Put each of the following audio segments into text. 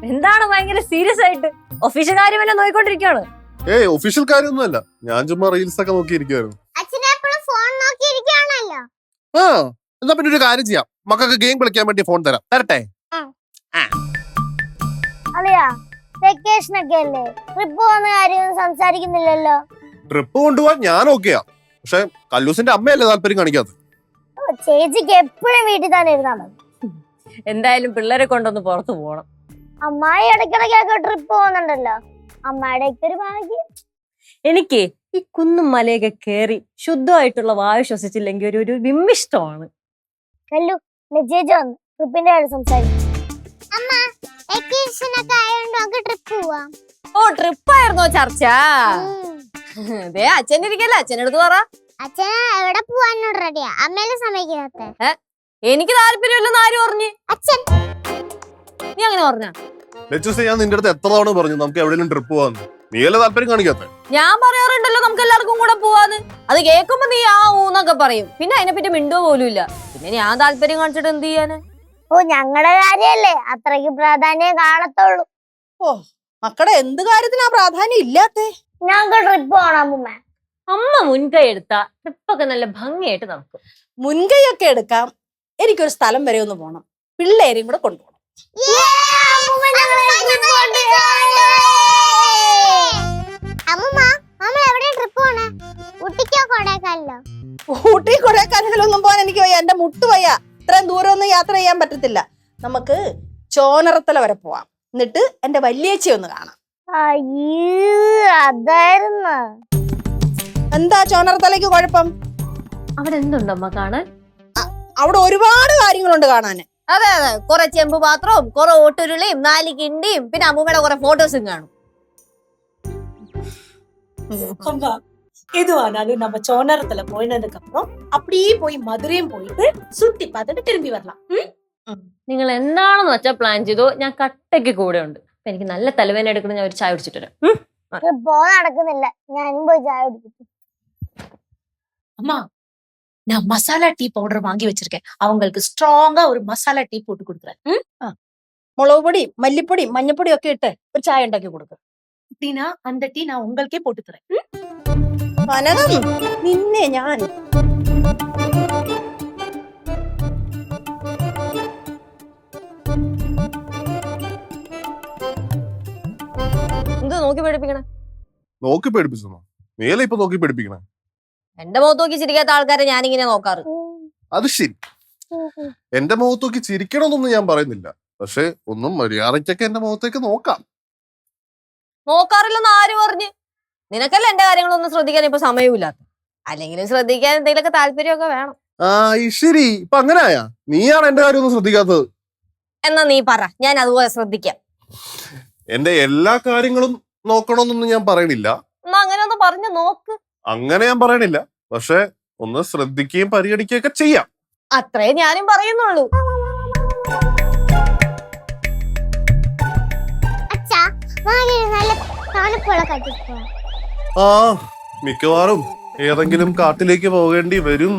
എന്താണ് ഭയങ്കര സീരിയസ് ആയിട്ട്? ഒഫീഷ്യൽ കാര്യം എല്ലാം നോക്കിക്കൊണ്ടിരിക്കുകയാണ്. ഏയ് ഒഫീഷ്യൽ കാര്യമൊന്നുമല്ല, ഞാൻ ചുമ്മാ റീൽസ് ഒക്കെ നോക്കിയിരിക്കുവായിരുന്നു. ആ എന്നാ പിന്നെ ഒരു കാര്യം ചെയ്യാം, മക്കൾക്ക് ഗെയിം കളിക്കാൻ വേണ്ടി ഫോൺ തരാം. തരട്ടെ? അല്ലയാ വെക്കേഷൻ ഒക്കെ അല്ലേ, ട്രിപ്പ് പോകുന്ന കാര്യം സംസാരിക്കുന്നില്ലല്ലോ. ട്രിപ്പ് കൊണ്ടുപോവാൻ ഞാൻ ഓക്കെയാ, പക്ഷെ കല്ലൂസിന്റെ അമ്മയല്ലേ താല്പര്യം കാണിക്കാത്ത. ചേച്ചിക്ക് എപ്പോഴും വീട്ടിൽ തന്നെ ഇരുന്നാ മതി. എന്തായാലും പിള്ളേരെ കൊണ്ടൊന്ന് പുറത്തു പോകണം. അമ്മായി ഇടയ്ക്കിടയ്ക്കൊക്കെ ട്രിപ്പ് പോകുന്നുണ്ടല്ലോ, അമ്മായിയുടെ ഒക്കെ ഒരു ഭാഗ്യം. എനിക്ക് ഈ കുന്നും മലയൊക്കെ കേറി ശുദ്ധമായിട്ടുള്ള വായു ശ്വസിച്ചില്ലെങ്കിൽ ഒരു വിമ്മിഷ്ടമാണ്. കല്ലു ചേച്ചി വന്ന് ട്രിപ്പിന്റെ കാര്യം സംസാരിക്കും. അമ്മ വെക്കേഷൻ ഒക്കെ ആയതുകൊണ്ട് നമുക്ക് ട്രിപ്പ് പോവാം. ഓ ട്രിപ്പായിരുന്നോ ചർച്ച? അതെ അച്ഛനിരിക്കല്ലേ, അച്ഛനടുത്ത് പറ. അച്ഛൻ എവിടെ പോവാനോട് റെഡിയാ, അമ്മേനെ സമ്മതിക്കാത്ത. എനിക്ക് താല്പര്യമില്ലെന്ന് ആര് പറഞ്ഞു? അച്ഛൻ. നീ അങ്ങനെ പറഞ്ഞ? ഞാൻ നിന്റെ അടുത്ത് എത്ര തവണ പറഞ്ഞു നമുക്ക് എവിടെയെങ്കിലും ട്രിപ്പ് പോവാന്ന്, നീയല്ലേ താല്പര്യം കാണിക്കാത്ത? ഞാൻ പറയാറുണ്ടല്ലോ നമുക്ക് എല്ലാവർക്കും കൂടെ പോവാന്ന്. അത് കേൾക്കുമ്പോ നീ ആ ഊന്നൊക്കെ പറയും, പിന്നെ അതിനെപ്പറ്റി മിണ്ടുക പോലും ഇല്ല. പിന്നെ ഞാൻ താല്പര്യം കാണിച്ചിട്ട് എന്ത് ചെയ്യാന്? ഓ ഞങ്ങളുടെ കാര്യല്ലേ അത്രയ്ക്ക് പ്രാധാന്യം കാണത്തുള്ളൂ. ഓ മക്കളുടെ എന്ത് കാര്യത്തിനാ പ്രാധാന്യം ഇല്ലാത്തേ? ഞങ്ങൾക്ക് ട്രിപ്പ് പോകണം അമ്മ. അമ്മ മുൻകൈ എടുത്താ ട്രിപ്പൊക്കെ നല്ല ഭംഗിയായിട്ട് നടക്കും. മുൻകൈയൊക്കെ എടുക്കാം, എനിക്കൊരു സ്ഥലം വരെ ഒന്ന് പോണം, പിള്ളേരെയും കൂടെ കൊണ്ടുപോകണം. ഊട്ടി കൊടൈക്കനാലൊന്നും പോകാൻ എനിക്ക് വയ്യ, എന്റെ മുട്ട് വയ്യ, ഇത്രയും ദൂരം ഒന്നും യാത്ര ചെയ്യാൻ പറ്റത്തില്ല. നമുക്ക് ചോനറത്തല വരെ പോവാം, എന്നിട്ട് എന്റെ വല്യേച്ചി ഒന്ന് കാണാം. അതായിരുന്നു. എന്താ ചോനറത്തലയ്ക്ക് കുഴപ്പം? അവിടെ എന്തുണ്ടമ്മ കാണാൻ? അവിടെ ഒരുപാട് കാര്യങ്ങളുണ്ട് കാണാന്. അതെ അതെ, കുറെ ചെമ്പ് പാത്രവും കുറെ ഓട്ടുരുളിയും 4 കിണ്ടിയും പിന്നെ അമ്മൂമ്മയുടെ കുറെ ഫോട്ടോസും കാണും. எதுவானாலும் நம்ம சோனரத்துல போயினதுக்கு அப்புறம் அப்படியே போய் மதுரையும் போயிட்டு சுத்தி பார்த்துட்டு திரும்பி வரலாம். നിങ്ങൾ എന്താണെന്ന് വെച്ചാൽ പ്ലാൻ ചെയ്തോ, ഞാൻ കട്ടയ്ക്ക് കൂടെ ഉണ്ട്. എനിക്ക് നല്ല തലവേദന എടുക്കണം, ഞാൻ ഒരു ചായ കുടിച്ചിട്ട് വരാം. നടക്കുന്നില്ല, ഞാനും പോയി ചായ കുടിക്കും. அம்மா நான் மசாலா டீ பவுடர் வாங்கி வச்சிருக்கேன், அவங்களுக்கு ஸ்ட்ராங்கா ஒரு மசாலா டீ போட்டு கொடுக்குறேன். മുളക് പൊടി മല്ലിപ്പൊടി മഞ്ഞപ്പൊടി ഒക്കെ ഇട്ട് ഒരു ചായ ഉണ്ടാക്കി കൊടുക്കും. அப்படின்னா அந்த டீ நான் உங்களுக்கே போட்டு தரேன். അനകം നിന്നെ ഞാൻ എന്ത് നോക്കി പേടിപ്പിക്കണേ? നോക്കി പേടിപ്പിച്ചോ? നീയല്ലേ ഇപ്പൊ നോക്കി പേടിപ്പിക്കണേ? എന്റെ മുഖത്ത് നോക്കി ചിരിക്കാത്ത ആൾക്കാരെ ഞാനിങ്ങനെ നോക്കാറ്. അത് ശരി, എന്റെ മുഖത്ത് നോക്കി ചിരിക്കണമെന്നൊന്നും ഞാൻ പറയുന്നില്ല, പക്ഷെ ഒന്നും മര്യാദയ്ക്കൊക്കെ എന്റെ മുഖത്തേക്ക് നോക്കാം. നോക്കാറില്ലെന്ന് ആര് പറഞ്ഞ്? നിനക്കല്ല എന്റെ കാര്യങ്ങളൊന്നും ശ്രദ്ധിക്കാൻ ഇപ്പൊ സമയമില്ലാത്ത, അല്ലെങ്കിലും ശ്രദ്ധിക്കാൻ എന്തെങ്കിലുമൊക്കെ താല്പര്യമൊക്കെ വേണം. ആ ശരി, ഇപ്പൊ അങ്ങനെ ആയാ? നീയാണ് എന്റെ കാര്യം ഒന്നും ശ്രദ്ധിക്കാത്തത്. എന്നാ നീ പറ, ഞാൻ അതുപോലെ ശ്രദ്ധിക്കാം. എന്റെ എല്ലാ കാര്യങ്ങളും നോക്കണമെന്നൊന്നും ഞാൻ പറയണില്ല. എന്നാ അങ്ങനെ ഒന്ന് പറഞ്ഞു നോക്ക്. അങ്ങനെ ഞാൻ പറയണില്ല, പക്ഷെ ഒന്ന് ശ്രദ്ധിക്കുകയും പരിഗണിക്കുകയൊക്കെ ചെയ്യാം. അത്രേ ഞാനും പറയുന്നുള്ളൂ. ആ മിക്കവാറും ഏതെങ്കിലും കാട്ടിലേക്ക് പോകേണ്ടി വരും.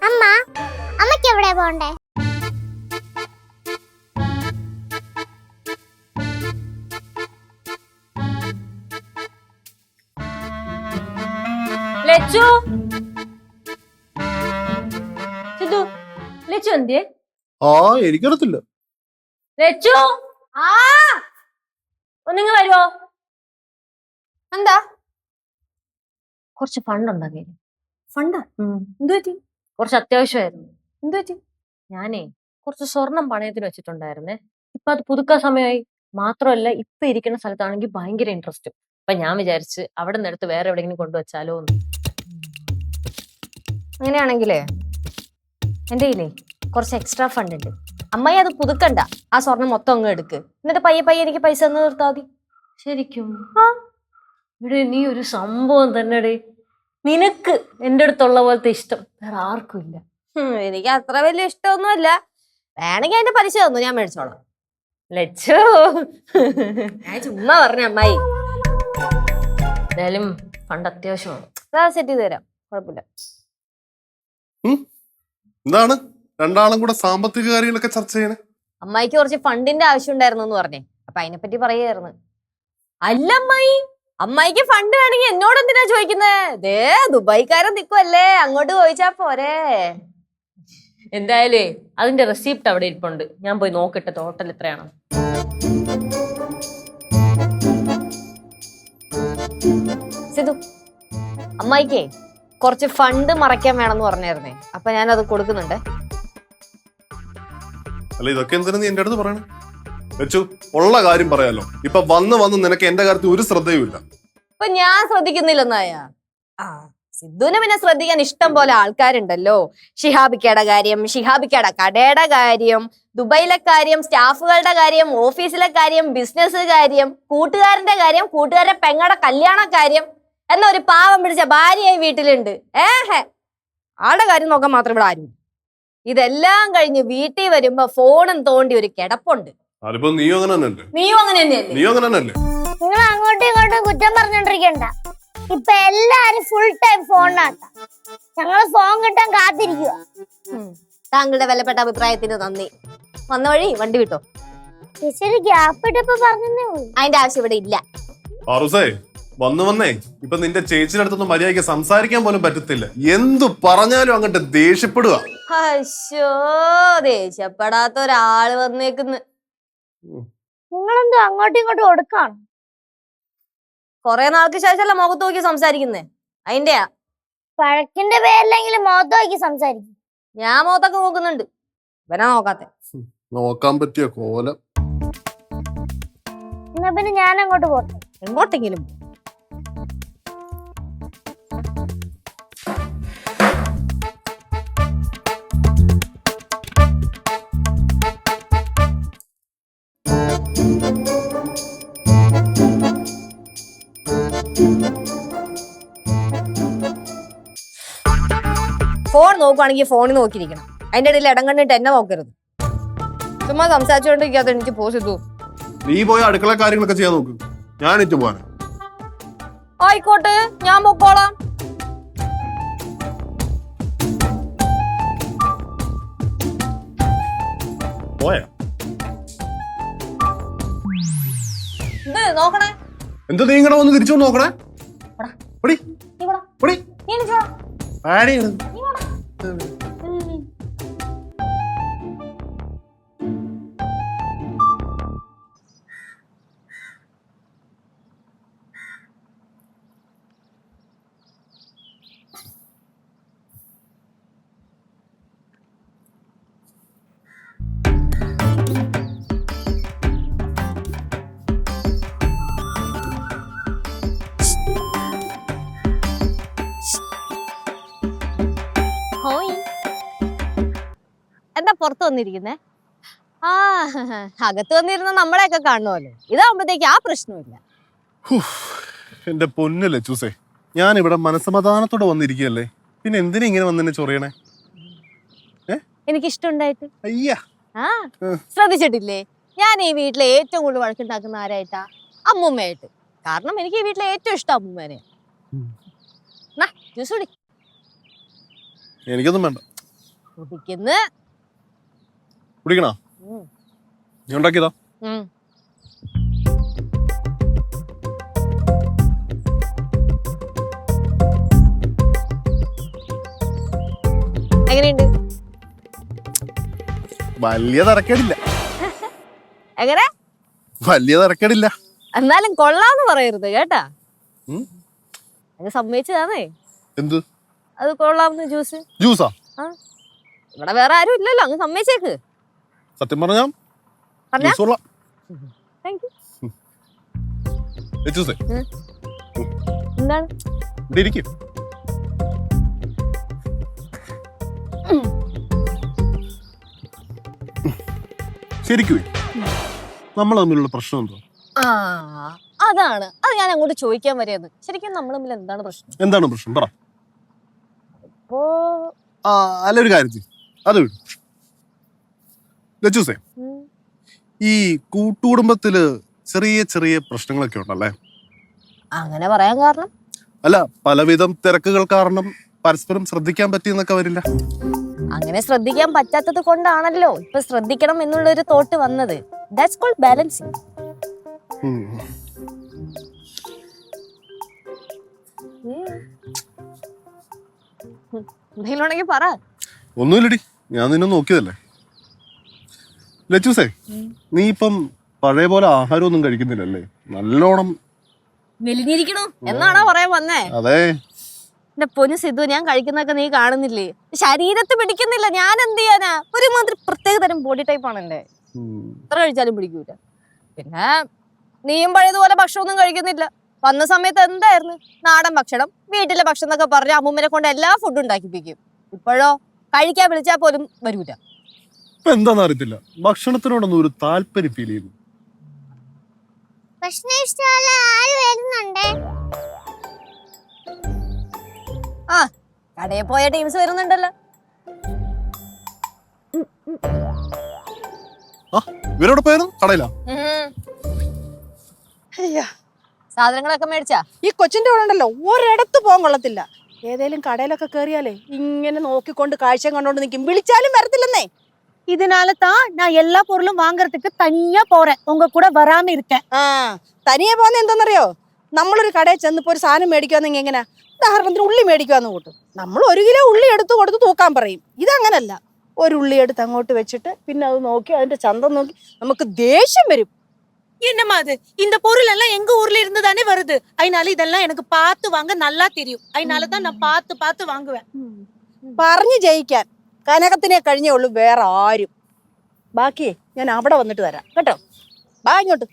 അമ്മ അമ്മക്ക് എവിടെ പോണ്ടേ? ലച്ചു സിദ്ധു, ലച്ചു എന്തിയെ? ആ എനിക്കറിയത്തില്ല. ലച്ചു നിങ്ങൾ വരുവോ? എന്താ? കുറച്ച് ഫണ്ട് ഉണ്ടാക്കി. ഫണ്ടാ? എന്തു പറ്റി? കുറച്ച് അത്യാവശ്യമായിരുന്നു. എന്തു പറ്റി? ഞാനേ കുറച്ച് സ്വർണം പണയത്തിന് വെച്ചിട്ടുണ്ടായിരുന്നേ, ഇപ്പൊ അത് പുതുക്കാൻ സമയമായി. മാത്രമല്ല ഇപ്പൊ ഇരിക്കുന്ന സ്ഥലത്താണെങ്കിൽ ഭയങ്കര ഇൻട്രസ്റ്റ്. അപ്പൊ ഞാൻ വിചാരിച്ച് അവിടെ നിന്ന് എടുത്ത് വേറെ എവിടെയെങ്കിലും കൊണ്ടുവച്ചാലോ എന്ന്. അങ്ങനെയാണെങ്കിലേ എന്റെ കയ്യിലേ കുറച്ച് എക്സ്ട്രാ ഫണ്ട് ഉണ്ട്. അമ്മായി അത് പുതുക്കണ്ട, ആ സ്വർണം മൊത്തം അങ്ങ് എടുക്ക്, എന്നിട്ട് പയ്യെ പയ്യെ എനിക്ക് പൈസ ഒന്ന് നിർത്താൽ മതി. ശരിക്കും? ആ ഇവിടെ നീ ഒരു സംഭവം തന്നെടേ. നിനക്ക് എന്റെ അടുത്തുള്ള പോലത്തെ ഇഷ്ടം വേറെ ആർക്കും ഇല്ല. എനിക്ക് അത്ര വലിയ ഇഷ്ടമൊന്നുമല്ല, വേണമെങ്കിൽ അതിന്റെ പലിശ തന്നു, ഞാൻ മേടിച്ചോളാം. ലച്ചോ ഞാൻ ചുമ്മാ പറഞ്ഞ അമ്മായി. എന്തായാലും ഫണ്ട് അത്യാവശ്യമാണ്, അതാ സെറ്റ് ചെയ്ത് തരാം, കുഴപ്പമില്ല. എന്താണ് രണ്ടാളും കൂടെ സാമ്പത്തിക കാര്യങ്ങളൊക്കെ ചർച്ച ചെയ്യണേ? അമ്മായിക്ക് കുറച്ച് ഫണ്ടിന്റെ ആവശ്യം ഉണ്ടായിരുന്നു എന്ന് പറഞ്ഞേ, അപ്പൊ അതിനെപ്പറ്റി പറയായിരുന്നു. അല്ല അമ്മായി, അമ്മായിക്ക് ഫണ്ട് വേണമെങ്കിൽ എന്നോട് എന്തിനാ ചോദിക്കുന്നേ? ദേ ദുബായിക്കാരൻ നിക്കുവല്ലേ, അങ്ങോട്ട് ചോദിച്ചാ പോരെ. എന്തായാലേ അതിന്റെ റെസിപ്റ്റ് അവിടെ ഇരിപ്പുണ്ട്, ഞാൻ പോയി നോക്കട്ടെ ടോട്ടൽ എത്രയാണ്. സിധു, അമ്മായിക്കേ കുറച്ച് ഫണ്ട് മറയ്ക്കാൻ വേണമെന്ന് പറഞ്ഞായിരുന്നേ, അപ്പൊ ഞാൻ അത് കൊടുക്കുന്നുണ്ട്. അല്ല ഇതൊക്കെ എന്തിനാ നീ എന്റെ അടുത്ത് പറയണേ? വെച്ചു ഉള്ള കാര്യം പറയാലോ. ഇപ്പൊ വന്ന് നിനക്ക് എന്റെ കാര്യത്തിൽ ഒരു ശ്രദ്ധയുമില്ല. ഇപ്പൊ ഞാൻ ശ്രദ്ധിക്കുന്നില്ലെന്നായ. ആ സിദ്ധുവിനെ പിന്നെ ശ്രദ്ധിക്കാൻ ഇഷ്ടം പോലെ ആൾക്കാരുണ്ടല്ലോ. ഷിഹാബിക്കയുടെ കാര്യം, ഷിഹാബിക്കയുടെ കടയുടെ കാര്യം, ദുബൈയിലെ കാര്യം, സ്റ്റാഫുകളുടെ കാര്യം, ഓഫീസിലെ കാര്യം, ബിസിനസ് കാര്യം, കൂട്ടുകാരന്റെ കാര്യം, കൂട്ടുകാരുടെ പെങ്ങടെ കല്യാണ കാര്യം, എന്നാ ഒരു പാവം പിടിച്ച ഭാര്യയായി വീട്ടിലുണ്ട്. ആളുടെ കാര്യം നോക്കാൻ മാത്രം ഇവിടെ ആരും. ഇതെല്ലാം കഴിഞ്ഞ് വീട്ടിൽ വരുമ്പോ ഫോണും തോണ്ടി ഒരു കിടപ്പുണ്ട്. അതിപ്പോ നീയും അങ്ങനെ തന്നെയല്ലേ? നീയും അങ്ങനെ തന്നെയല്ലേ? നീയും അങ്ങനെ തന്നെയല്ലേ? നിങ്ങൾ അങ്ങോട്ടും ഇങ്ങോട്ടും കുറ്റം പറഞ്ഞോണ്ടിരിക്കണ്ട. ഇപ്പൊ എല്ലാരും ഫുൾ ടൈം ഫോണിനകത്താ. ഞങ്ങള് ഫോൺ കിട്ടാൻ കാത്തിരിക്കുക. താങ്കളുടെ വിലപ്പെട്ട അഭിപ്രായത്തിന് നന്ദി. വന്ന വഴി വണ്ടി വിട്ടോ. ചേച്ചി ഗ്യാപ്പ് ഇട്ടപ്പോ പറഞ്ഞേ ഉള്ളൂ. അതിന്റെ ആവശ്യം ഇവിടെ ഇല്ല. ആറുസേ വന്നേ ഇപ്പൊ നിന്റെ ചേച്ചിയുടെ അടുത്തൊന്നും മര്യാദയ്ക്ക് സംസാരിക്കാൻ പോലും പറ്റത്തില്ല. എന്തു പറഞ്ഞാലും അങ്ങോട്ട് ദേഷ്യപ്പെടുക. അശോ, ദേഷ്യപ്പെടാത്ത ഒരാള് വന്നേക്കുന്ന്. നിങ്ങളെന്തോ അങ്ങോട്ടും ഇങ്ങോട്ടും ഒടുക്കാണ്. കൊറേ നാൾക്ക് ശേഷമല്ല മുഖത്ത് നോക്കി സംസാരിക്കുന്നേ, അതിന്റെയാ. പഴക്കിന്റെ പേരിലെങ്കിലും മുഖത്ത് നോക്കി സംസാരിക്കും. ഞാൻ മുഖത്തൊക്കെ നോക്കുന്നുണ്ട്, ഇവനാ നോക്കാത്തെ. നോക്കാൻ പറ്റിയ കോലം. എന്നാ പിന്നെ ഞാൻ അങ്ങോട്ട് പോട്ടെ. എങ്ങോട്ടെങ്കിലും ഫോൺ നോക്കുവാണെങ്കിൽ ഫോണിൽ നോക്കിയിരിക്കണം. അതിന്റെ ഇടയിൽ ഇടം കണ്ടിട്ട് എന്നെ നോക്കരുത്. ചുമ്മാ സംസാരിച്ചുകൊണ്ടിരിക്കാത്ത എനിക്ക് പോസിറ്റു. നീ പോയ അടുക്കള കാര്യങ്ങളൊക്കെ ചെയ്യാൻ നോക്ക്, ഞാനിട്ട് പോവാൻ. ആയിക്കോട്ടെ, ഞാൻ പൊക്കോളാം. പോയാ ഇത് നോക്കണേ. എന്ത് നീ ഇങ്ങനെ വന്ന് തിരിച്ചു നോക്കണേ? പൊടി, നീ പോടാ. പൊടി. നീ എണീച്ചോടാ. ആരെയാണ്? നീ പോടാ. ഹോയ്. എന്താ പുറത്ത് വന്നിരിക്കുന്നേ? ആ, അകത്ത് വന്നിരുന്ന നമ്മളെയൊക്കെ കാണുമല്ലോ. ഇതാവുമ്പോഴത്തേക്ക് ആ പ്രശ്നമില്ല. എന്റെ പൊന്നു ലച്ചൂസേ, ഞാൻ ഇവിടെ മനസ്സമാധാനത്തോടെ വന്നിരിക്കുകയല്ലേ, പിന്നെ എന്തിനാ ഇങ്ങനെ വന്നെന്നെ ചൊറിയണേ? എനിക്ക് ഇഷ്ടമുണ്ടായിട്ട്. അയ്യാ, ആ ശ്രദ്ധിച്ചിട്ടില്ലേ, ഞാൻ ഈ വീട്ടിലെ ഏറ്റവും കൂടുതൽ വഴക്കുണ്ടാക്കുന്ന ആരായിട്ടാ? അമ്മൂമ്മയായിട്ട്. കാരണം എനിക്ക് ഈ വീട്ടിലെ ഏറ്റവും ഇഷ്ടം അമ്മൂമ്മേനെ. ജ്യൂസ് കുടി. എനിക്കൊന്നും വേണ്ട. കുടിക്കുന്ന കുടിക്കണോ? നീ ഉണ്ടാക്കിയതാ? എങ്ങനെയുണ്ട്? വലിയ തരക്കേടില്ല. എങ്ങനെ? വലിയ തരക്കേടില്ല. എന്നാലും കൊള്ളാന്ന് പറയരുത് കേട്ടാ. അത് സമ്മതിച്ചതാണേ. എന്ത്? അത് കൊള്ളാവുന്ന ജ്യൂസ്. ജ്യൂസാ? ഇവിടെ വേറെ ആരും ഇല്ലല്ലോ, അങ്ങ് സമ്മതിച്ചേക്ക്. സത്യം പറഞ്ഞാ എന്താണ്? ഇവിടെ ഇരിക്കും. ശരിക്കും നമ്മൾ തമ്മിലുള്ള പ്രശ്നം എന്തോ? ആ അതാണ്, അത് ഞാൻ അങ്ങോട്ട് ചോദിക്കാൻ വരെയത്. ശരിക്കും നമ്മൾ തമ്മിൽ എന്താണ് പ്രശ്നം? എന്താണ് പ്രശ്നം പറ. ഇപ്പോ അല്ല ഒരു കാര്യം ചെയ്യ്, അത് വിടും. ലച്ചൂസേ, ഈ കൂട്ടുകുടുംബത്തില് ചെറിയ ചെറിയ പ്രശ്നങ്ങളൊക്കെ ഉണ്ടല്ലേ? അങ്ങനെ പറയാൻ കാരണം? അല്ല, പലവിധം തിരക്കുകൾ കാരണം പരസ്പരം ശ്രദ്ധിക്കാൻ പറ്റിയെന്നൊക്കെ വരില്ല? അങ്ങനെ ശ്രദ്ധിക്കാൻ പറ്റാത്തത് കൊണ്ടാണല്ലോ ഇപ്പൊ ശ്രദ്ധിക്കണം എന്നുള്ളൊരു തോട്ട് വന്നത്. That's called balancing. എന്തെങ്കിലും ഉണ്ടെങ്കിൽ പറ. ഒന്നുമില്ലടി, ഞാൻ നിന്നെ നോക്കിയതല്ലേ. ലച്ചൂസേ, നീ ഇപ്പം പഴയ പോലെ ആഹാരമൊന്നും കഴിക്കുന്നില്ലല്ലേ? നല്ലോണം മെലിഞ്ഞിരിക്കണു എന്നാണോ പറയാൻ വന്നേ? അതെ. എന്റെ പൊന്നു സിദ്ധു, ഞാൻ കഴിക്കുന്നതൊക്കെ നീ കാണുന്നില്ലേ? ശരീരത്ത് പിടിക്കുന്നില്ല, ഞാൻ എന്ത് ചെയ്യാനാ? ഒരുമാതിരി പ്രത്യേക തരം ബോഡി ടൈപ്പ് ആണ് എന്റെ. എത്ര കഴിച്ചാലും പിടിക്കൂല. പിന്നെ നീയും പഴയതുപോലെ ഭക്ഷണമൊന്നും കഴിക്കുന്നില്ല. വന്ന സമയത്ത് എന്തായിരുന്നു? നാടൻ ഭക്ഷണം, വീട്ടിലെ ഭക്ഷണം എന്നൊക്കെ പറഞ്ഞ് അമ്മൂമ്മനെ കൊണ്ട് എല്ലാ ഫുഡും ഉണ്ടാക്കിപ്പിക്കും. ഇപ്പോഴോ കഴിക്കാൻ വിളിച്ചാൽ പോലും വരൂല. എന്താന്ന് അറിയത്തില്ല, ഭക്ഷണത്തിനോടൊന്നും ഒരു താല്പര്യം ഫീൽ ചെയ്യുന്നു. ഭക്ഷണം ഇഷ്ടമല്ല ആര് വരുന്നുണ്ടേ? ആ കടയിൽ പോയ ടീംസ് വരുന്നുണ്ടല്ലോ. ഇവരോട് പോയാലും കടയിലാ. അയ്യാ, സാധനങ്ങളൊക്കെ മേടിച്ചാ? ഈ കൊച്ചിന്റെ കൂടെ ഉണ്ടല്ലോ ഒരിടത്ത് പോകാൻ കൊള്ളത്തില്ല. ഏതേലും കടയിലൊക്കെ കേറിയാലേ ഇങ്ങനെ നോക്കിക്കൊണ്ട് കാഴ്ച കണ്ടോണ്ട് നിൽക്കും. വിളിച്ചാലും വരത്തില്ലെന്നേ. இதனால தான் நான் எல்லா பொருளும் வாங்குறதுக்கு தனியா போறேன், உங்க கூட வராம இருக்கேன். ആ തനിയെ പോകുന്ന എന്താണെന്നറിയോ? നമ്മളൊരു കടയിൽ ചെന്നിപ്പോ ഒരു സാധനം മേടിക്കുവാന്നെങ്കിൽ എങ്ങനെ, ഉദാഹരണത്തിന് ഉള്ളി മേടിക്കുവാന്ന് കൂട്ടും, നമ്മൾ 1 കിലോ ഉള്ളി എടുത്ത് കൊടുത്ത് തൂക്കാൻ പറയും. ഇതങ്ങനല്ല. ഒരു ഉള്ളി എടുത്ത് അങ്ങോട്ട് വെച്ചിട്ട് പിന്നെ അത് നോക്കി അതിന്റെ ചന്തം നോക്കി നമുക്ക് ദേഷ്യം വരും. என்னம்மா அது? இந்த பொருள் எல்லாம் எங்க ஊர்ல இருந்து தானே வருது, அதனால இதெல்லாம் எனக்கு பார்த்து வாங்க நல்லா தெரியும். அதனால தான் நான் பார்த்து பார்த்து வாங்குவேன். പറഞ്ഞു ജയിക്കാൻ കനകത്തിനെ കഴിഞ്ഞേ ഉള്ളൂ, വേറെ ആരും. ബാക്കി ഞാൻ അവിടെ വന്നിട്ട് തരാം കേട്ടോ. ബാ ഇങ്ങോട്ട്.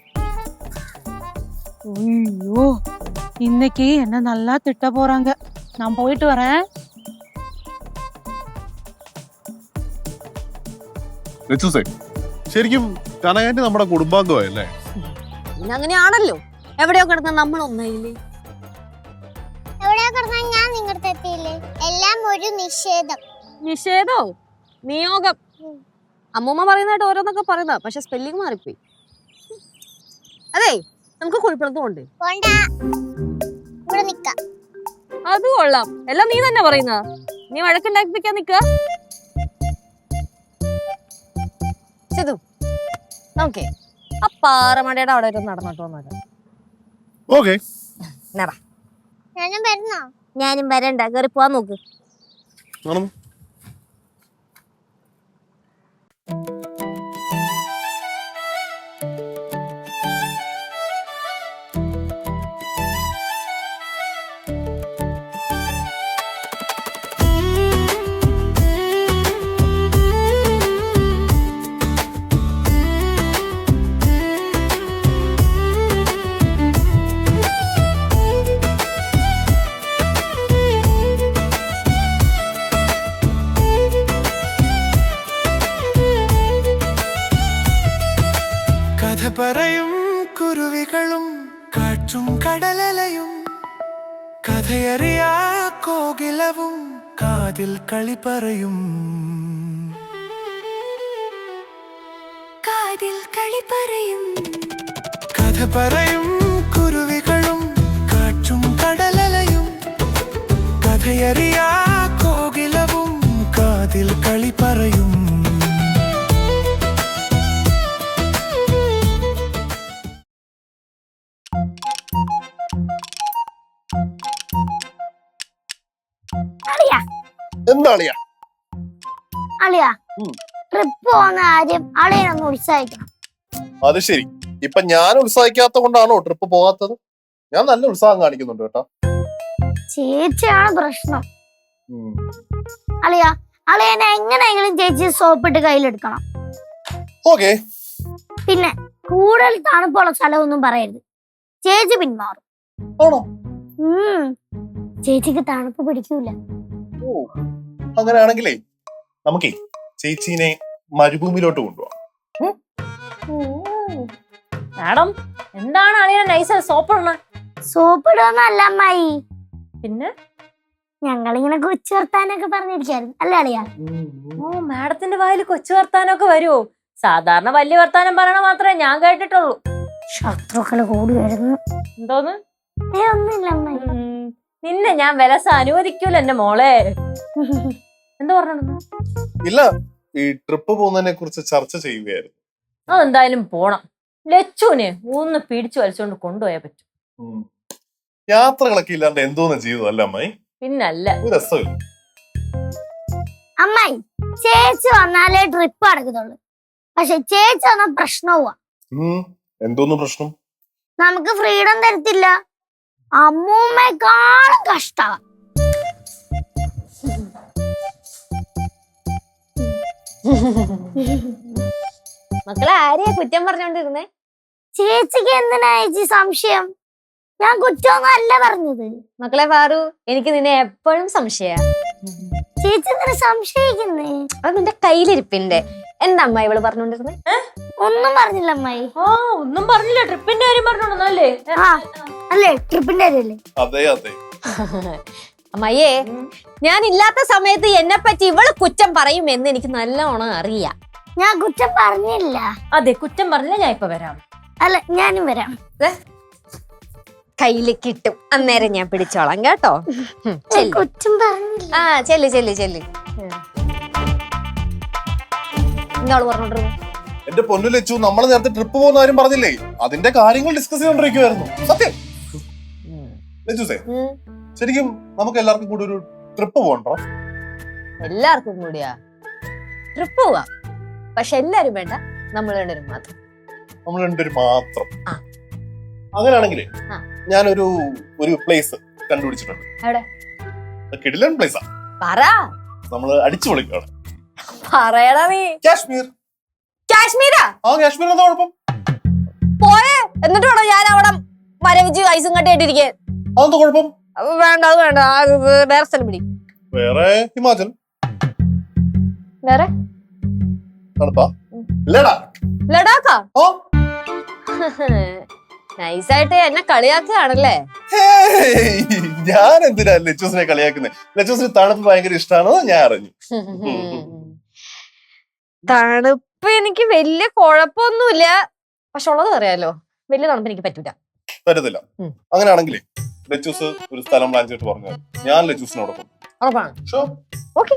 ஐயோ, இன்னைக்கு என்ன நல்லா திட்ட போறாங்க. நான் போயிட்டு வரேன். ലച്ചൂസേ, ശരിക്കും കനകാന്റി നമ്മുടെ കുടുംബാംഗമല്ലേ? പിന്നെ അങ്ങനെയാണല്ലോ. എവിടെയോ കിടന്ന നമ്മളൊന്നായില്ലേ? എവിടെയാ കിടന്നാൽ ഞാൻ നിങ്ങളുടെ എത്തിയില്ലേ? എല്ലാം ഒരു നിഷേധം. നിഷേധോ? നിയോഗം. അമ്മൂമ്മ പറയുന്നതായിട്ട് ഓരോന്നൊക്കെ പറയുന്ന, പക്ഷെ സ്പെല്ലിംഗ് മാറിപ്പോയി. അതെ, നമുക്ക് കുഴിപ്പുറത്ത് കൊണ്ട് പോണ്ട, ഇവിടെ നിക്കാം. അത് കൊള്ളാം. എല്ലാം നീ തന്നെ പറയുന്ന. നീ വഴക്കുണ്ടാക്കിപ്പിക്കാൻ നിക്ക. സിധു, നോക്കേ ആ പാറമടയുടെ അവിടെ ഒരു നടന്നോട്ടോ. ഓക്കെ, ഞാനും വരുന്നോ? ഞാനും വരണ്ട, കയറി പോവാൻ നോക്ക്. കഥ പറയും കുരുവികളും കാറ്റും കടലലയും, കഥയറിയാ കോകിലവും കാതിൽ കളി പറയും. കാതിൽ കളി പറയും. കഥ പറയും കുരുവികളും കാറ്റും കടലലയും, കഥയറിയാ കോകിലവും കാതിൽ കളി പറയും. എന്താളിയാ? അളിയാ, ട്രിപ്പ് പോകുന്ന കാര്യം അളിയനൊന്ന് ഉത്സാഹിക്കണം. അത് ശരി, ഇപ്പൊ ഞാൻ ഉത്സാഹിക്കാത്ത കൊണ്ടാണോ ട്രിപ്പ് പോകാത്തത്? ഞാൻ നല്ല ഉത്സാഹം കാണിക്കുന്നുണ്ട് കേട്ടോ. ചേച്ചിയാണ് പ്രശ്നം. അളിയാ, അളിയനെ എങ്ങനെയെങ്കിലും ചേച്ചി സോപ്പിട്ട് കയ്യിലെടുക്കണം. ഓക്കെ. പിന്നെ കൂടുതൽ തണുപ്പുള്ള സ്ഥലമൊന്നും പറയരുത്, ചേച്ചി പിന്മാറും. ആണോ? ചേച്ചിക്ക് തണുപ്പ് പിടിക്കൂല. ഓ, അങ്ങനെയാണെങ്കിലേ നമുക്കേ ചേച്ചീനെ മരുഭൂമിയിലോട്ട് കൊണ്ടുപോവാം. മാഡം, എന്താണ് അളിയനെ നൈസായി സോപ്പിടണ? സോപ്പിടുന്നല്ല അമ്മായി, പിന്നെ ഞങ്ങളിങ്ങനെ കൊച്ചു വർത്താനൊക്കെ പറഞ്ഞിരിക്കായിരുന്നു അല്ലേ അളിയാ? ഓ, മാഡത്തിന്റെ വായിൽ കൊച്ചു വർത്താനൊക്കെ വരുമോ? സാധാരണ വലിയ വർത്താനം പറയണ മാത്രമേ ഞാൻ കേട്ടിട്ടുള്ളൂ. ശത്രുക്കള് കൂടി വരുന്നു. എന്തോന്ന്? ഒന്നുമില്ല അമ്മായി. നിന്നെ ഞാൻ വിലസ അനുവദിക്കൂല എന്റെ മോളെ. എന്താ പറഞ്ഞു? ഇല്ല, ഈ ട്രിപ്പ് പോകുന്നതിനെ കുറിച്ച് ചർച്ച ചെയ്യുകയായിരുന്നു. അതെന്തായാലും പോണം. ലച്ചുവിനെ ഒന്ന് പിടിച്ചു വലിച്ചോണ്ട് കൊണ്ടുപോയാ പറ്റും. യാത്രകളൊക്കെ ഇല്ലാണ്ട് എന്തോന്ന് ജീവിതം അല്ല അമ്മായി? പിന്നല്ല. ഒരു രസമില്ല. അമ്മായി ചേച്ചി വന്നാലേ ട്രിപ്പ് നടക്കത്തുള്ളൂ. പക്ഷെ ചേച്ചി വന്ന പ്രശ്നവുമാ. എന്തോന്ന് പ്രശ്നം? നമുക്ക് ഫ്രീഡം തരത്തില്ല. അമ്മൂമ്മയെക്കാളും കഷ്ടമാ. മക്കളെ ആരെയാ കുറ്റം പറഞ്ഞോണ്ടിരുന്നേ? ചേച്ചിക്ക് എന്തിനാ ചേച്ചി സംശയം? ഞാൻ കുറ്റമൊന്നും അല്ല പറഞ്ഞത്. മക്കളെ പാറു, എനിക്ക് നിന്നെ എപ്പോഴും സംശയ. ചേച്ചി എന്തിനാ സംശയിക്കുന്നേ? അത് നിന്റെ കയ്യിലിരിപ്പിന്റെ. എന്താ അമ്മ ഇവള് പറഞ്ഞോണ്ടിരുന്നേ? ഒന്നും പറഞ്ഞില്ല അമ്മായി. ഒന്നും പറഞ്ഞില്ല. ട്രിപ്പിന്റെ കാര്യം പറഞ്ഞോണ്ടല്ലേ? ആ അല്ലേ, ട്രിപ്പിന്റെ കാര്യല്ലേ? അതെ അതെ. അമ്മയെ, ഞാൻ ഇല്ലാത്ത സമയത്ത് എന്നെ പറ്റി ഇവള് കുറ്റം പറയുമെന്ന് എനിക്ക് നല്ലോണം അറിയാം. ഞാൻ കുറ്റം പറഞ്ഞില്ല. അതെ, കുറ്റം പറഞ്ഞില്ല. ഞാൻ ഇപ്പൊ വരാം. അല്ല, ഞാനും വരാം. കയ്യില് കിട്ടും, അന്നേരം ഞാൻ പിടിച്ചോളാം കേട്ടോ. കുറ്റം പറഞ്ഞില്ല. ആ ചെല്ല് ചെല്ല് ചെല്ല്. ഇന്നോള് പറഞ്ഞോണ്ടിരുന്നു. എന്റെ പൊന്നു ലച്ചു, നമ്മൾ നേരത്തെ ട്രിപ്പ് പോകുന്ന കാര്യം പറഞ്ഞില്ലേ? അതിന്റെ കാര്യങ്ങൾ ഡിസ്കസ് ചെയ്തോണ്ടിരിക്കുവായിരുന്നു. സത്യം ലച്ചൂസേ, ശരിക്കും നമുക്ക് എല്ലാവർക്കും കൂടി ഒരു ട്രിപ്പ് പോകണ്ടോ? എല്ലാവർക്കും കൂടിയാ ട്രിപ്പ് പോവാം. പക്ഷെ എല്ലാരും വേണ്ട, നമ്മൾ രണ്ടുപേരും മാത്രം. നമ്മൾ രണ്ടുപേരും മാത്രം. ആ. അങ്ങനെയാണെങ്കിലേ ആ. ഞാനൊരു പ്ലേസ് കണ്ടുപിടിച്ചിട്ടുണ്ട്. എവിടെ? കിടിലൻ പ്ലേസാ. പറ. നമ്മള് അടിച്ചു പൊളിക്കാണ്. പറയടാ നീ. കാശ്മീർ. കാശ്മീരാ? ആ, കാശ്മീർ എന്താ കുഴപ്പം? പോയേ. എന്നിട്ട് വേണോ ഞാൻ അവിടെ മരവിച്ച് ഐസും കട്ടിയിട്ടിരിക്കാൻ? അതെന്താ കുഴപ്പം? വേണ്ട, അത് വേണ്ട. വേറെ സ്ഥലം പിടി. വേറെ ഹിമാചൽ. വേറെ തണുപ്പാ? ലഡാക്കാ? ഓ, നൈസായിട്ട് എന്നെ കളിയാക്കുകയാണല്ലേ? ഞാൻ എന്തിനാ ലച്ചൂസിനെ കളിയാക്കുന്നത്? ലച്ചൂസിന് തണുപ്പ് ഭയങ്കര ഇഷ്ടമാണെന്ന് ഞാൻ അറിഞ്ഞു. തണുപ്പ് എനിക്ക് വലിയ കുഴപ്പമൊന്നുമില്ല. പക്ഷെ ഉള്ളത് അറിയാലോ, വലിയ തണുപ്പ് എനിക്ക് പറ്റൂല. പറ്റത്തില്ല. അങ്ങനെയാണെങ്കിലേ ലച്ചൂസ് ഒരു സ്ഥലം പ്ലാൻ ചെയ്തിട്ട് പറഞ്ഞു, ഞാൻ ലച്ചൂസിനോടൊപ്പം. ഉറപ്പാണ്? ഓക്കെ.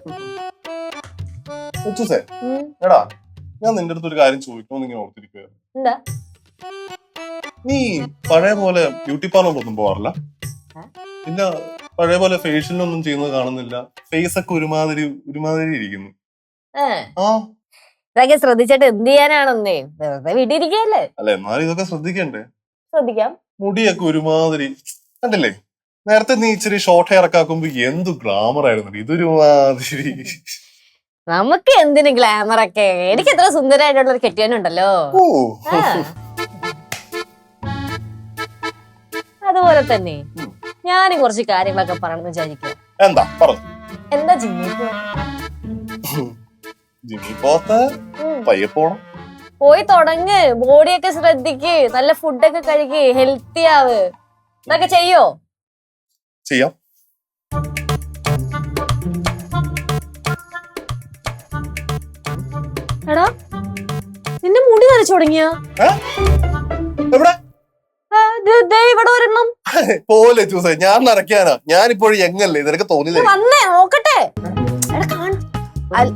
ലച്ചൂസേ, എടാ, ഞാൻ നിന്റെ അടുത്ത് ഒരു കാര്യം ചോദിക്കണമെന്ന് ഇങ്ങനെ ഓർത്തിരിക്കുകയായിരുന്നു. എന്താ? നീ പഴയ പോലെ ബ്യൂട്ടി പാർലറിലൊന്നും പോവാറില്ല? പിന്നെ പഴയ പോലെ ഫേഷ്യലൊന്നും ചെയ്യുന്നത് കാണുന്നില്ല. ഫേസ് ഒക്കെ ഒരുമാതിരി ഇരിക്കുന്നു. ആ, ഇതൊക്കെ ശ്രദ്ധിച്ചിട്ട് എന്ത് ചെയ്യാനാണെന്നേ? വെറുതെ വീട്ടിരിക്കല്ലേ. അല്ല, എന്നാലും ഇതൊക്കെ ശ്രദ്ധിക്കണ്ടേ? ശ്രദ്ധിക്കാം. മുടിയൊക്കെ ഒരുമാതിരി കണ്ടില്ലേ? നേരത്തെ നീ ഇച്ചിരി ഷോർട്ട് ഹെയർ ഒക്കെ ആക്കുമ്പോ എന്ത് ഗ്ലാമർ ആയിരുന്നു. ഇതൊരുമാതിരി. നമുക്ക് എന്തിന് ഗ്ലാമർ ഒക്കെ? എനിക്ക് എത്ര സുന്ദരമായിട്ടുള്ള ഒരു കെട്ടിയനുണ്ടല്ലോ. അതുപോലെ തന്നെ ഞാനും കുറച്ച് കാര്യങ്ങളൊക്കെ പറയണമെന്ന് വിചാരിക്കുക. എന്താ പറഞ്ഞു? എന്താ ജിമ്മി പോത്ത് പയ്യെ പോണം. പോയി തുടങ്ങ്. ബോഡിയൊക്കെ ശ്രദ്ധിക്ക്, നല്ല ഫുഡൊക്കെ കഴിക്ക്, ഹെൽത്തി ആവ്. ഇതൊക്കെ ചെയ്യോ? ചെയ്യാം. എടാ, നിന്റെ മുടി നരച്ചു തുടങ്ങിയ? എവിടെ? ഇവിടെ ഒരെണ്ണം പോലെ ചൂസേ, ഞാൻ നരയ്ക്കാനാ? ഞാനിപ്പോഴും എങ്ങല്ലേ? നിനക്ക് തോന്നിയതേ. വന്നേ നോക്കട്ടെ.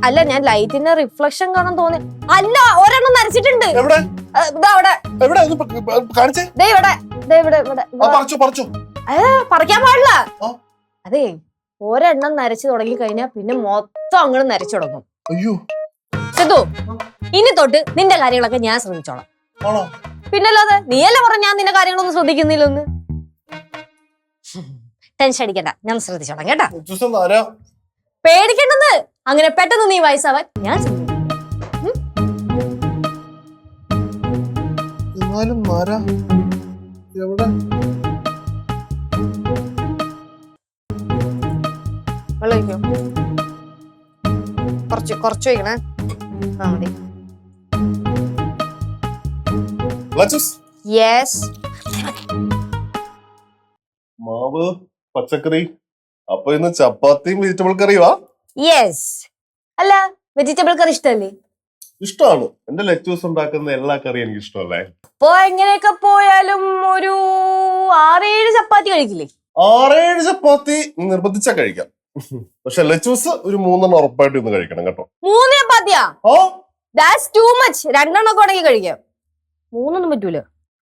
അല്ല, ഞാൻ ലൈറ്റിന്റെ റിഫ്ലക്ഷൻ കാണാൻ തോന്നി. അല്ല, ഒരെണ്ണം നരച്ചിട്ടുണ്ട്. എവിടെ? അവിടെ. എവിടെ? കാണിച്ചേ. പറിക്കാൻ പാടില്ല. അതെ, ഒരെണ്ണം നരച്ചു തുടങ്ങി കഴിഞ്ഞാൽ പിന്നെ മൊത്തം അങ്ങോട്ട് നരച്ചു തുടങ്ങും. അയ്യോ സിദ്ധു, ഇനി തൊട്ട് നിന്റെ കാര്യങ്ങളൊക്കെ ഞാൻ ശ്രദ്ധിച്ചോളാം. പിന്നല്ലാതെ നീയല്ലേ പറഞ്ഞ ഞാൻ നിന്റെ കാര്യങ്ങളൊന്നും ശ്രദ്ധിക്കുന്നില്ലെന്ന്. ടെൻഷൻ അടിക്കണ്ട, ഞാൻ ശ്രദ്ധിച്ചോളാം കേട്ടാ. പേടിക്കണ്ടെന്ന്. അങ്ങനെ പെട്ടെന്ന് നീ വയസ്സാവാൻ ഞാൻ കുറച്ച് വയ്ക്കണേ. മതി. യെസ്. മാവ്, പച്ചക്കറി. അപ്പൊ ഇന്ന് ചപ്പാത്തിയും വെജിറ്റബിൾ കറിയുവാ? യെസ്. അല്ല, വെജിറ്റബിൾ കറി ഇഷ്ടല്ലേ? ഇഷ്ടമാണ്. എന്റെ ലച്ചൂസ് ഉണ്ടാക്കുന്ന എല്ലാ കറിയും എനിക്ക് ഇഷ്ടമല്ലേ. ഇപ്പൊ എങ്ങനെയൊക്കെ പോയാലും ഒരു 6-7 ചപ്പാത്തി കഴിക്കില്ലേ? 6-7 ചപ്പാത്തി നിർബന്ധിച്ചാ കഴിക്കാം. പക്ഷെ ലച്ചൂസ് ഒരു 3 ഉറപ്പായിട്ട് ഇന്ന് കഴിക്കണം കേട്ടോ. 3 ചപ്പാത്തിയാ? Oh that's too much. 2 ഉണ്ടെങ്കിൽ കഴിക്കാം, 3 പറ്റൂല.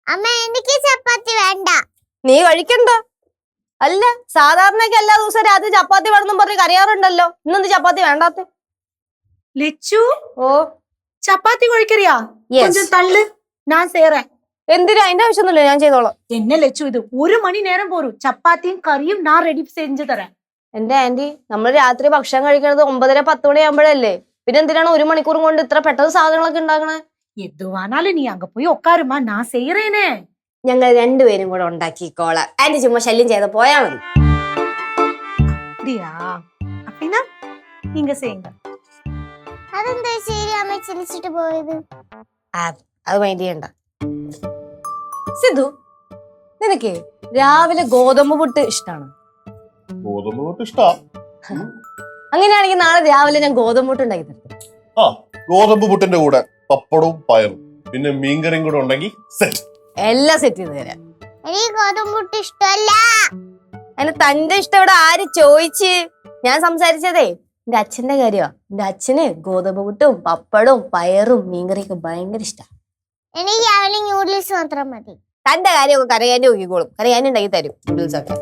അമ്മ എനിക്ക് ചപ്പാത്തി വേണ്ട. നീ കഴിക്കണ്ട. അല്ല, സാധാരണയൊക്കെ എല്ലാ ദിവസവും രാത്രി ചപ്പാത്തി വേണമെന്നും പറഞ്ഞ് കരയാറുണ്ടല്ലോ. ഇന്നെന്ത് ചപ്പാത്തി വേണ്ടാത്ത? லெச்சு ഓ சப்பாத்தி குழைக்கிறியா? Yes. கொஞ்சம் தள்ளு, நான் செய்யறேன். എന്തിനാ? അതിന്റെ ആവശ്യമൊന്നുമില്ല, ഞാൻ ചെയ്തോളാം. என்ன லெச்சு இது 1 மணி நேரம் போரும். சப்பாத்தியும் கறியும் நான் ரெடி செஞ்சு தரேன். എന്റെ ആന്റി, നമ്മൾ രാത്രി ഭക്ഷണം കഴിക്കുന്നത് 9:30-10 മണിയാകുമ്പോഴല്ലേ? പിന്നെ എന്തിനാണ് 1 മണിക്കൂർ കൊണ്ട് ഇത്ര പെട്ടെന്ന് സാധനങ്ങളൊക്കെ ഉണ്ടാക്കണേ? எதுவானாலும் நீ அங்க போய் உட்காருமா, நான் செய்யறேனே. ഞങ്ങൾ രണ്ടുപേരും കൂടെ ഉണ്ടാക്കിക്കോളാം. ആന്റി ചുമ്മാ ശല്യം ചെയ്ത് പോയാ മതി. அப்படியா? அப்படின்னா நீங்க செய்யுங்க. അതെന്താ ശരി അമ്മ ചിരിച്ചിട്ട് പോയത്? അത് മൈൻഡ് ചെയ്യണ്ട. സിദ്ധു, നിനക്ക് രാവിലെ ഗോതമ്പ് പുട്ട് ഇഷ്ടാണ്? ഗോതമ്പ് പുട്ട് ഇഷ്ടാ. അങ്ങനെയാണെങ്കിൽ നാളെ രാവിലെ ഞാൻ ഗോതമ്പ് പുട്ട് ഉണ്ടാക്കി തരട്ടെ? ആ, ഗോതമ്പ് പുട്ടിന്റെ കൂടെ പപ്പടവും പയറും പിന്നെ മീൻകറിയും കൂടെ ഉണ്ടെങ്കിൽ സെറ്റ്. എല്ലാം സെറ്റ് ചെയ്ത് തരാം. എനിക്ക് ഗോതമ്പുട്ട് ഇഷ്ടമല്ല. അതിന് തന്റെ ഇഷ്ടം ഇവിടെ ആര് ചോദിച്ച്? ഞാൻ സംസാരിച്ചതേ എന്റെ അച്ഛന്റെ കാര്യമാ. എന്റെ അച്ഛന് ഗോതമ്പ് പുട്ടും പപ്പടവും പയറും മീൻകറിയൊക്കെ ഭയങ്കര ഇഷ്ടമാണ്. എനിക്ക് രാവിലെ ന്യൂഡിൽസ് മാത്രം മതി. തന്റെ കാര്യമൊക്കെ കരയാൻ്റെ നോക്കിക്കോളും. കരയാൻ്റെ ഉണ്ടാക്കി തരും നൂഡിൽസ് ഒക്കെ.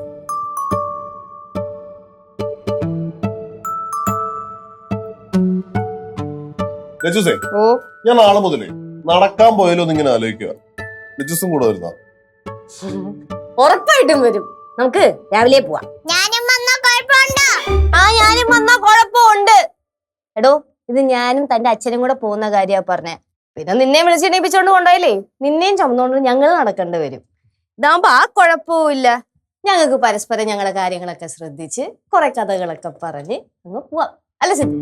ലച്ചൂസേ, ഓ ഞാൻ നാളെ മുതലേ നടക്കാൻ പോയാലോ എന്ന് ഇങ്ങനെ ആലോചിക്കുക. ലച്ചൂസും കൂടെ വരുന്ന ഉറപ്പായിട്ടും വരും. നമുക്ക് രാവിലെ പോവാം. ഞാനും വന്നാ കുഴപ്പമുണ്ടോ? ആ, ഞാനും വന്നാ കുഴപ്പമുണ്ട്. എടോ, ഇത് ഞാനും തന്റെ അച്ഛനും കൂടെ പോകുന്ന കാര്യമാ പറഞ്ഞേ. പിന്നെ നിന്നെ വിളിച്ചെണീപ്പിച്ചോണ്ട് കൊണ്ടായില്ലേ, നിന്നെയും ചുമന്നുകൊണ്ട് ഞങ്ങൾ നടക്കേണ്ടി വരും. ഇതാകുമ്പോ ആ കുഴപ്പമില്ല. ഞങ്ങൾക്ക് പരസ്പരം ഞങ്ങളുടെ കാര്യങ്ങളൊക്കെ ശ്രദ്ധിച്ച് കുറെ കഥകളൊക്കെ പറഞ്ഞ് അങ്ങ് പോവാം. അല്ല സിദ്ധു?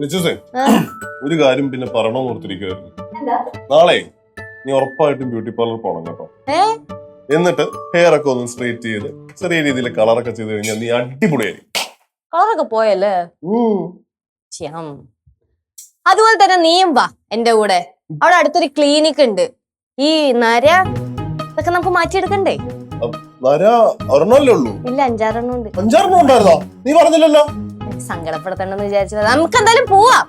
ലച്ചൂസേ, ഒരു കാര്യം പിന്നെ പറയണമെന്ന് ഓർത്തിരിക്കുവായിരുന്നു. നാളെ നീ ഉറപ്പായിട്ടും ബ്യൂട്ടി പാർലർ പോണം കേട്ടോ. എന്നിട്ട് ഹെയർ ഒക്കെ ഒന്ന് സ്ട്രെയിറ്റ് ചെയ്ത് ചെറിയ രീതിയിൽ കളറൊക്കെ ചെയ്ത് കഴിഞ്ഞാൽ നീ അടിപൊളിയായിരിക്കും. കളറൊക്കെ പോയല്ലേ? ശ്യാം, അതുപോലെ തന്നെ നീയും വാ എന്റെ കൂടെ. അവിടെ അടുത്തൊരു ക്ലിനിക് ഉണ്ട്. ഈ നര ഇതൊക്കെ നമുക്ക് മാറ്റിയെടുക്കണ്ടേ? നര ഒരെണ്ണല്ലേ ഉള്ളൂ? ഇല്ല, 5-6 ഉണ്ട്. 5-6 ഉണ്ടായിരുന്നോ? നീ പറഞ്ഞില്ലല്ലോ. സങ്കടപ്പെടുത്തണ്ടെന്ന് വിചാരിച്ചത്. നമുക്ക് എന്തായാലും പോവാം.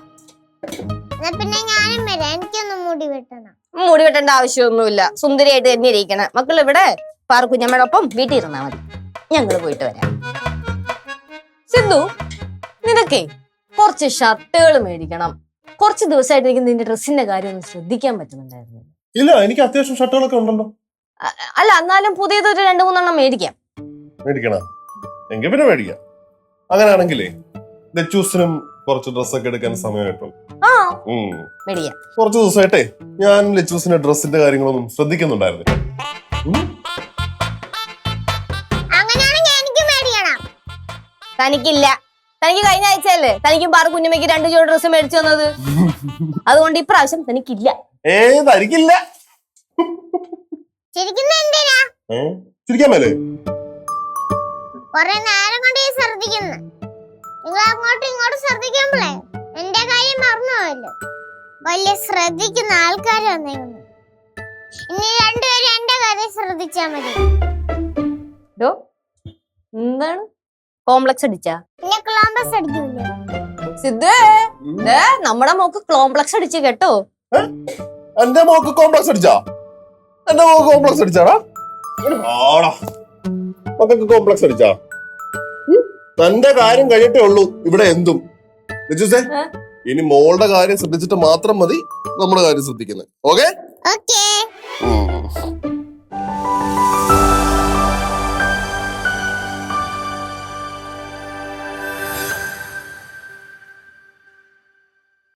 എന്നാ പിന്നെ ഞാനും വരാം. എനിക്കൊന്ന് മുടി വെട്ടണം. മുടി വെട്ടേണ്ട ആവശ്യമൊന്നുമില്ല, സുന്ദരിയായിട്ട് തന്നെ ഇരിക്കണം. മക്കൾ ഇവിടെ പാർക്കുഞ്ഞമ്മയോടൊപ്പം വീട്ടിൽ ഇരുന്നാ മതി. ഞങ്ങള് പോയിട്ട് വരാം. സിദ്ധു, നിനക്കേ കുറച്ച് ഷർട്ടുകൾ മേടിക്കണം. കുറച്ച് ദിവസമായിട്ട് എനിക്ക് നിന്റെ ഡ്രസ്സിന്റെ കാര്യം ഒന്നും ശ്രദ്ധിക്കാൻ പറ്റുന്നുണ്ടായിരുന്നു. ഇല്ല, എനിക്ക് അത്യാവശ്യം ഷർട്ടുകളൊക്കെ ഉണ്ടല്ലോ. അല്ല, എന്നാലും പുതിയതൊരു 2-3 മേടിക്കാം. മേടിക്കണം എങ്കിൽ പിന്നെ മേടിക്കാം. അങ്ങനെയാണെങ്കിലേ ലച്ചൂസിനും കുറച്ച് ഡ്രസ്സൊക്കെ എടുക്കാൻ സമയം കിട്ടും. ആ, മേടിക്കാം. കുറച്ച് ദിവസമായിട്ടേ ഞാൻ ലച്ചൂസിന്റെ ഡ്രസ്സിന്റെ കാര്യങ്ങളൊന്നും ശ്രദ്ധിക്കുന്നുണ്ടായിരുന്നു. അങ്ങനെയാണെങ്കിൽ എനിക്ക് മേടിക്കണം. തനിക്കില്ല. തനിക്ക് കഴിഞ്ഞ ആഴ്ചയല്ലേ തനിക്കും പാറ കുഞ്ഞമ്മയ്ക്ക് 2 ജോഡി ഡ്രസ്സ് മേടിച്ചു തന്നത്. അതുകൊണ്ട് ഇപ്രാവശ്യം തനിക്കില്ല. തനിക്കില്ല. ചിരിക്കുന്ന എന്തിനാ? ചിരിക്കാൻ മേലേ? കൊറേ നേരം കൊണ്ട് ഈ ശ്രദ്ധിക്കുന്നു. നിങ്ങൾ അങ്ങോട്ടും ഇങ്ങോട്ടും ശ്രദ്ധിക്കുമ്പോഴേ എന്റെ കാര്യം മറന്നു പോയല്ലോ. വലിയ ശ്രദ്ധിക്കുന്ന ആൾക്കാരാണ്. ഇനി രണ്ടുപേരും എന്റെ കാര്യം ശ്രദ്ധിച്ചാ മതി. എന്താണ് കോംപ്ലക്സ് അടിച്ചാ? പിന്നെ ക്ലോംബസ് അടിക്കൂലേ? സിദ്ധേ, നമ്മുടെ മോക്ക് കോംപ്ലക്സ് അടിച്ച് കേട്ടോ. എന്റെ മോക്ക് കോംപ്ലക്സ് അടിച്ചാ? എന്റെ മോക്ക് കോംപ്ലക്സ് അടിച്ചാടാ? മക്കൾക്ക് കോംപ്ലക്സ് അടിച്ചാ? തന്റെ കാര്യം കഴിഞ്ഞിട്ടേ ഉള്ളൂ ഇവിടെ എന്തും. ലച്ചൂസേ, ഇനി മോളുടെ കാര്യം ശ്രദ്ധിച്ചിട്ട് മാത്രം മതി നമ്മുടെ കാര്യം ശ്രദ്ധിക്കുന്നത്. ഓക്കെ? ഓക്കേ.